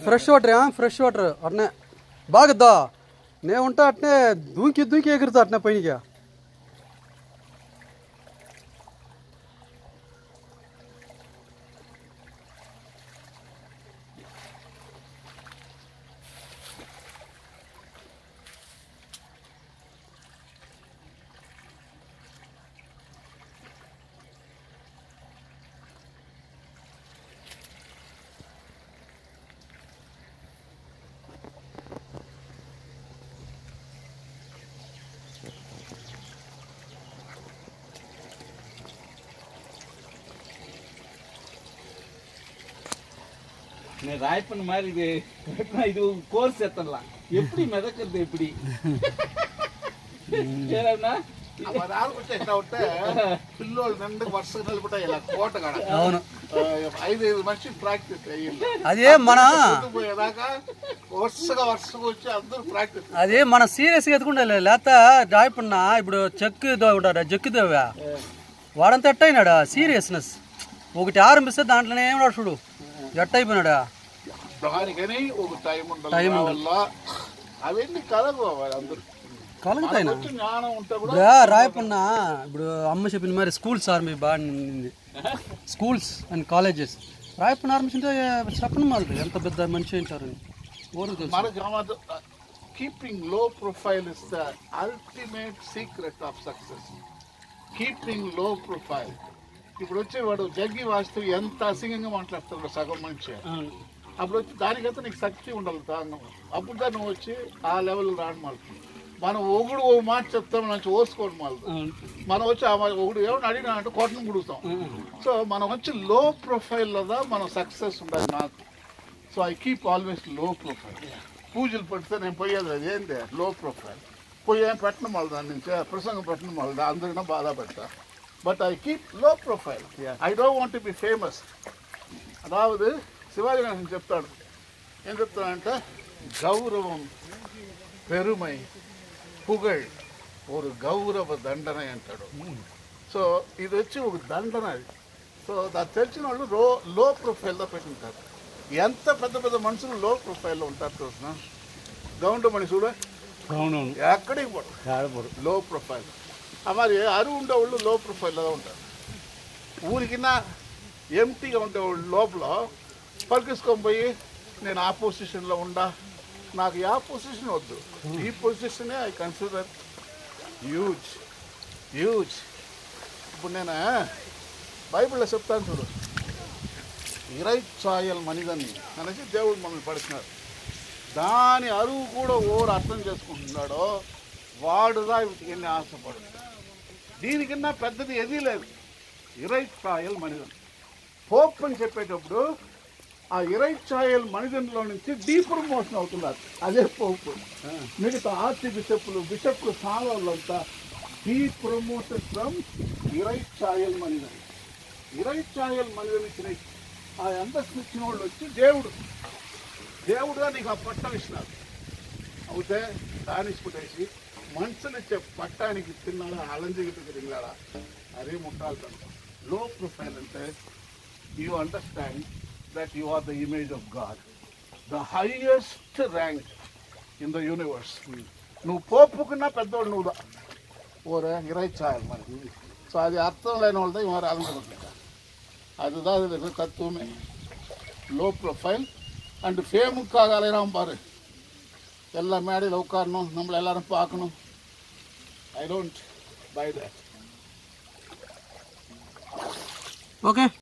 Fresh water fresh water అట్నే బాగుద్దా నేను ఉంటా అట్నే దూకి ఎగురుతా అట్నే పైకి ராயப்பன் மாதிரி இது கோர்ஸ் எத்தனலாம் எப்படி மிதக்கிறது எப்படி పిల్లోళ్ళు 2 వర్షం నిలబడతాయి ఇలా కోట కాడ 5 మనిషి ప్రాక్టీస్ అయ్యింది అదే మన పోయేదాకా వర్షగా వచ్చి అందరూ ప్రాక్టీస్ అదే మన సీరియస్గా ఎత్తుకుంటా లేకపోతే రాయపన్నా ఇప్పుడు జక్కుదేవా వాడంతా ఎట్ట అయినాడా సీరియస్నెస్ ఒకటి ఆరంభిస్తే దాంట్లోనే ఏమన్నా చూడు ఎట్ట అయిపోయినాడా దానికని ఒక టైం ఉండాలి అవన్నీ కలగవాలి అందరూ కలుగుతాయినా రాయపన్నా ఇప్పుడు అమ్మ చెప్పిన మరి స్కూల్స్ ఆర్మీ బాగా స్కూల్స్ అండ్ కాలేజెస్ రాయపన్న ఆర్మీ అంటే చెప్పను మాది ఎంత పెద్ద మనిషి అంటారు కీపింగ్ లో profile is the ultimate secret of success keeping లో ప్రొఫైల్ ఇప్పుడు వచ్చేవాడు జగ్గి వాస్తు ఎంత అసింగంగా మాట్లాడతాడు సగం మనిషి అప్పుడు వచ్చి దానికైతే నీకు శక్తి ఉండాలి అప్పుడు దాన్ని నువ్వు వచ్చి ఆ లెవెల్ రాని మాడుతుంది మనం ఒకడు ఓ మాట చెప్తాం నుంచి ఓసుకోవడం మళ్ళీ మనం వచ్చి ఒకడు ఏమన్నా అడిగినా అంటే కోటను గుడుతాం సో మనం వచ్చి లో ప్రొఫైల్లో మనం సక్సెస్ ఉండాలి నాకు సో ఐ కీప్ ఆల్వేస్ లో ప్రొఫైల్ పూజలు పెడితే నేను పోయేది అది ఏంటి లో ప్రొఫైల్ పోయి పెట్టడం మళ్ళీ దాని నుంచి ప్రసంగం పెట్టడం మళ్ళీ అందరికీ బాధ పెడతా but I keep low profile I don't want to be famous అదావదు శివాజీ గణేశన్ చెప్తాడు ఏం చెప్తాడంటే గౌరవం పెరుమై పుగళ్ ఒక గౌరవ దండన అంటాడు సో ఇది వచ్చి ఒక దండన అది సో అది తెలిసిన వాళ్ళు లో ప్రొఫైల్లో పెట్టుకుంటారు ఎంత పెద్ద మనుషులు లో ప్రొఫైల్లో ఉంటారు చూసిన గౌండ మనుషుడు ఎక్కడికి పోడు లో ప్రొఫైల్ మరి అరువు ఉండేవాళ్ళు లో ప్రొఫైల్లో ఉంటారు ఊరికిన్నా ఎంటీగా ఉండేవాళ్ళు లోపల పలికిసుకొని పోయి నేను ఆ పొజిషన్లో ఉండా నాకు ఆ పొజిషన్ వద్దు ఈ పొజిషనే ఐ కన్సిడర్ హ్యూజ్ ఇప్పుడు నేను బైబిల్లో చెప్తాను చూడు ఇరైచాయల్ మనిదని అనేసి దేవుడు మనల్ని పడుతున్నారు దాని అరువు కూడా ఓరు అర్థం చేసుకుంటున్నాడో వాడుదా ఎన్ని ఆశపడు దీనికన్నా పెద్దది ఏదీ లేదు ఇరైచాయల్ మనిదన్ పోప్ అని చెప్పేటప్పుడు ఆ ఇరైచాయల్ మనిదన్లో నుంచి డీప్రమోషన్ అవుతున్నారు అదే పోపు మిగతా ఆర్చి బిషప్లు సాలవులంతా డీప్రమోటెడ్ ఫ్రమ్ ఇరైచాయల్ మనిదన్ ఇచ్చిన ఆ అంతస్తు ఇచ్చిన వాళ్ళు వచ్చి దేవుడుగా నీకు ఆ పట్టం ఇచ్చినారు అవుతే దానిసుకునేసి మనుషులు ఇచ్చే పట్టానికి తిన్నాడా అలంజగిరికి తిన్నాడా అదే ముట్టాల్తాను లో ప్రొఫైల్ అంటే you understand that you are the image of God, the highest rank in the universe. నువ్వు పోపుకున్నా పెద్దవాడు నువ్వుదా ఓరే ఇరైచాయల్ మరి సో అది అర్థం లేని వాళ్ళతో ఇవాళ అనుకుంటున్నా அதுதான் தத்துவமே லோ ப்ரொஃபைல் அண்டு ஃபேமுக்காக அலையிறான் பாரு எல்லா மேடையில் உட்காரணும் நம்மளை எல்லாரும் பார்க்கணும் I don't by that okay